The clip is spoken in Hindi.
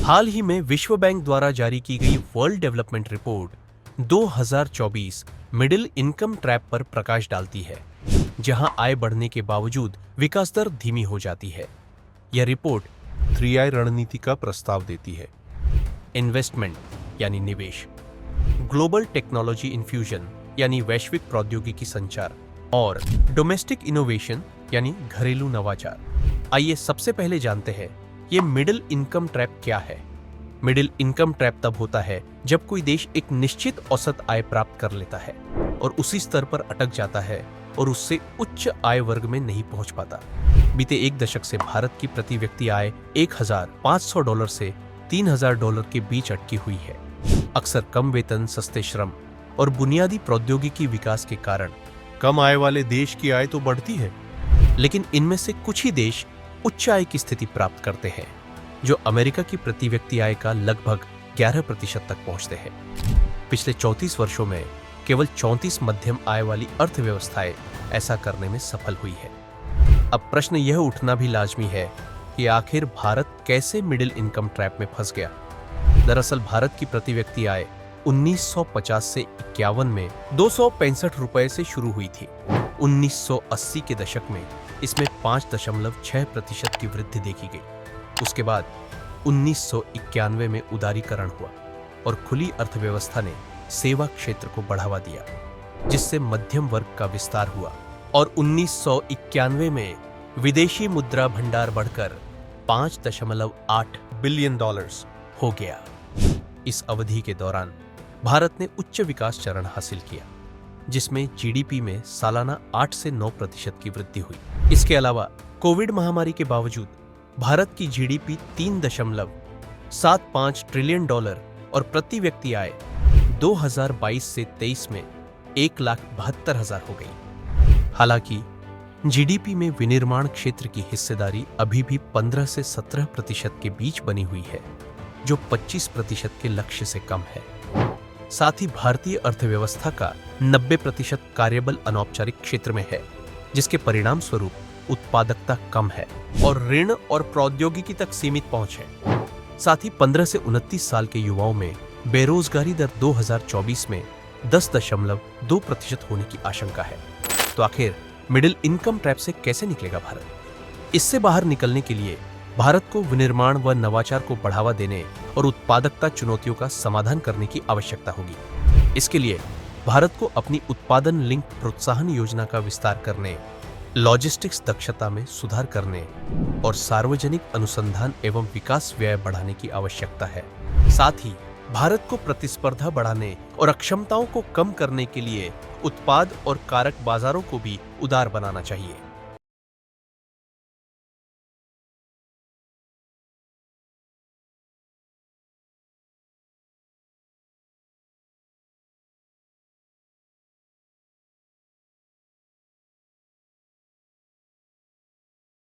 हाल ही में विश्व बैंक द्वारा जारी की गई world development report 2024 middle income trap पर प्रकाश डालती है, जहां आय बढ़ने के बावजूद विकास दर धीमी हो जाती है। यह रिपोर्ट 3I रणनीति का प्रस्ताव देती है। इन्वेस्टमेंट यानी निवेश, ग्लोबल टेक्नोलॉजी इन्फ्यूजन यानी वैश्विक प्रौद्योगिकी संचार और डोमेस्टिक इनोवेशन यानी घरेलू नवाचार। आइए सबसे पहले जानते हैं ये मिडिल इनकम ट्रैप क्या है। मिडिल इनकम ट्रैप तब होता है जब कोई देश एक निश्चित औसत आय प्राप्त कर लेता है और उसी स्तर पर अटक जाता है और उससे उच्च आय वर्ग में नहीं पहुंच पाता। बीते एक दशक से भारत की प्रति व्यक्ति आय $1,500 से $3,000 के बीच अटकी हुई है। अक्सर कम वेतन, सस्ते श्रम और बुनियादी प्रौद्योगिकी विकास के कारण कम आय वाले देश की आय तो बढ़ती है, लेकिन इनमें से कुछ ही देश उच्च आय की स्थिति प्राप्त करते हैं, जो अमेरिका की प्रति व्यक्ति आय का लगभग 11% तक पहुंचते हैं। पिछले 34 वर्षों में केवल 34 मध्यम आय वाली अर्थव्यवस्थाएं ऐसा करने में सफल हुई है। अब प्रश्न यह उठना भी लाजमी है कि आखिर भारत कैसे मिडिल इनकम ट्रैप में फंस गया। दरअसल भारत की प्रति व्यक्ति आय 1950 से 51 में ₹265 से शुरू हुई थी। 1980 के दशक में इसमें 5.6% की वृद्धि देखी गई। उसके बाद 1991 में उदारीकरण हुआ और खुली अर्थव्यवस्था ने सेवा क्षेत्र को बढ़ावा दिया, जिससे मध्यम वर्ग का विस्तार हुआ और 1991 में विदेशी मुद्रा भंडार बढ़कर $5.8 बिलियन हो गया। इस अवधि के दौरान भारत ने उच्च विकास चरण हासिल किया, जिसमें जीडीपी में सालाना 8 से 9% की वृद्धि हुई। इसके अलावा कोविड महामारी के बावजूद भारत की जीडीपी $3.75 ट्रिलियन और प्रति व्यक्ति आय 2022 से 23 में 1,72,000 हो गई। हालांकि जीडीपी में विनिर्माण क्षेत्र की हिस्सेदारी अभी भी 15 से 17% के बीच बनी हुई है, जो 25% के लक्ष्य से कम है। साथ ही भारतीय अर्थव्यवस्था का 90% कार्यबल अनौपचारिक क्षेत्र में है, जिसके परिणाम स्वरूप उत्पादकता कम है और ऋण और प्रौद्योगिकी तक सीमित पहुंच है। साथ ही 15 से 29 साल के युवाओं में बेरोजगारी दर 2024 में 10.2% होने की आशंका है। तो आखिर मिडिल इनकम ट्रैप से कैसे निकलेगा भारत? इससे बाहर निकलने के लिए भारत को विनिर्माण व नवाचार को बढ़ावा देने और उत्पादकता चुनौतियों का समाधान करने की आवश्यकता होगी। इसके लिए भारत को अपनी उत्पादन लिंक प्रोत्साहन योजना का विस्तार करने, लॉजिस्टिक्स दक्षता में सुधार करने और सार्वजनिक अनुसंधान एवं विकास व्यय बढ़ाने की आवश्यकता है। साथ ही भारत को प्रतिस्पर्धा बढ़ाने और अक्षमताओं को कम करने के लिए उत्पाद और कारक बाजारों को भी उदार बनाना चाहिए।